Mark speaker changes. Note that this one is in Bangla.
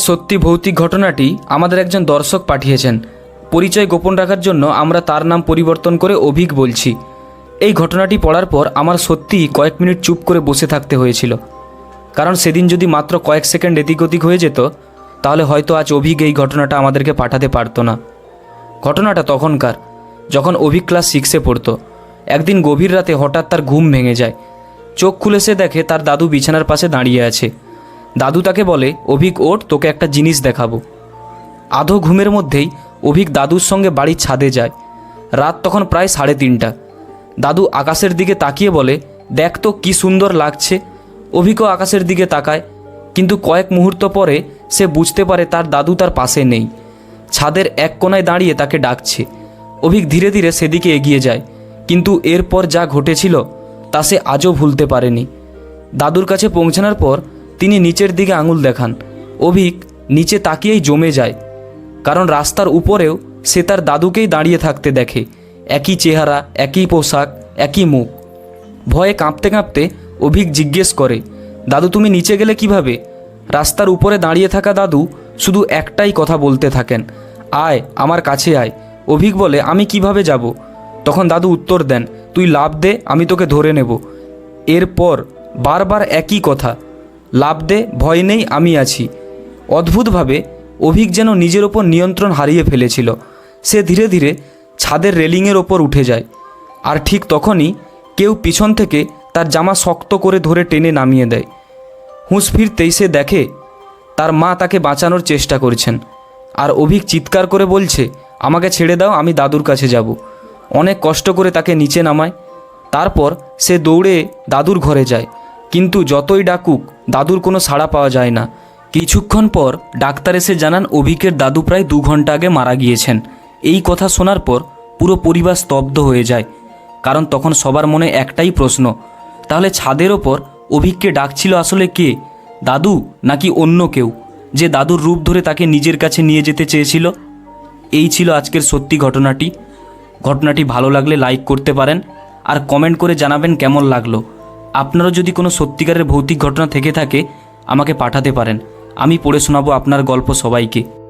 Speaker 1: সত্যি ভৌতিক ঘটনাটি আমাদের একজন দর্শক পাঠিয়েছেন। পরিচয় গোপন রাখার জন্য আমরা তার নাম পরিবর্তন করে অভিক বলছি। এই ঘটনাটি পড়ার পর আমার সত্যিই কয়েক মিনিট চুপ করে বসে থাকতে হয়েছিল, কারণ সেদিন যদি মাত্র কয়েক সেকেন্ড এদিক ওদিক হয়ে যেত তাহলে হয়তো আজ অভিক এই ঘটনাটা আমাদেরকে পাঠাতে পারতো না। ঘটনাটা তখনকার, যখন অভিক ক্লাস 6-এ পড়তো। একদিন গভীর রাতে হঠাৎ তার ঘুম ভেঙে যায়। চোখ খুলে সে দেখে তার দাদু বিছানার পাশে দাঁড়িয়ে আছে। দাদু তাকে বলে, অভিক ওঠ, তোকে একটা জিনিস দেখাবো। আধো ঘুমের মধ্যেই অভিক দাদুর সঙ্গে বাড়ির ছাদে যায়। রাত তখন প্রায় 3:30। দাদু আকাশের দিকে তাকিয়ে বলে, দেখ তো কি সুন্দর লাগছে। অভিকও আকাশের দিকে তাকায়, কিন্তু কয়েক মুহূর্ত পরে সে বুঝতে পারে তার দাদু তার পাশে নেই। ছাদের এক কোণায় দাঁড়িয়ে তাকে ডাকছে। অভিক ধীরে ধীরে সেদিকে এগিয়ে যায়, কিন্তু এরপর যা ঘটেছিল তা সে আজও ভুলতে পারেনি। দাদুর কাছে পৌঁছানোর পর তিনি নিচের দিকে আঙুল দেখান। অভিক নিচে তাকিয়েই জমে যায়, কারণ রাস্তার উপরেও সে তার দাদুকেই দাঁড়িয়ে থাকতে দেখে। একই চেহারা, একই পোশাক, একই মুখ। ভয়ে কাঁপতে কাঁপতে অভিক জিজ্ঞেস করে, দাদু তুমি নিচে গেলে কিভাবে? রাস্তার উপরে দাঁড়িয়ে থাকা দাদু শুধু একটাই কথা বলতে থাকেন, আয় আমার কাছে আয়। অভিক বলে, আমি কিভাবে যাব? তখন দাদু উত্তর দেন, তুই লাফ দে, আমি তোকে ধরে নেব। এরপর বারবার একই কথা, লাফ দে, ভয় নেই, আমি আছি। অদ্ভুতভাবে অভিক যেন নিজের ওপর নিয়ন্ত্রণ হারিয়ে ফেলেছিল। সে ধীরে ধীরে ছাদের রেলিংয়ের ওপর উঠে যায়, আর ঠিক তখনই কেউ পিছন থেকে তার জামা শক্ত করে ধরে টেনে নামিয়ে দেয়। হুঁশ ফিরতেই সে দেখে তার মা তাকে বাঁচানোর চেষ্টা করছেন, আর অভিক চিৎকার করে বলছে, আমাকে ছেড়ে দাও, আমি দাদুর কাছে যাব। অনেক কষ্ট করে তাকে নিচে নামায়। তারপর সে দৌড়ে দাদুর ঘরে যায়, কিন্তু যতই ডাকুক দাদুর কোনো সাড়া পাওয়া যায় না। কিছুক্ষণ পর ডাক্তার এসে জানান অভিকের দাদু প্রায় 2 ঘন্টা আগে মারা গিয়েছেন। এই কথা শোনার পর পুরো পরিবার স্তব্ধ হয়ে যায়, কারণ তখন সবার মনে একটাই প্রশ্ন, তাহলে ছাদের ওপর অভিককে ডাকছিল আসলে কে? দাদু নাকি অন্য কেউ, যে দাদুর রূপ ধরে তাকে নিজের কাছে নিয়ে যেতে চেয়েছিল? এই ছিল আজকের সত্যি ঘটনাটি। ঘটনাটি ভালো লাগলে লাইক করতে পারেন, আর কমেন্ট করে জানাবেন কেমন লাগলো। আপনারও যদি কোনো সত্যিকারের ভৌতিক ঘটনা থেকে থাকে আমাকে পাঠাতে পারেন, আমি পড়ে শোনাবো আপনার গল্প সবাইকে।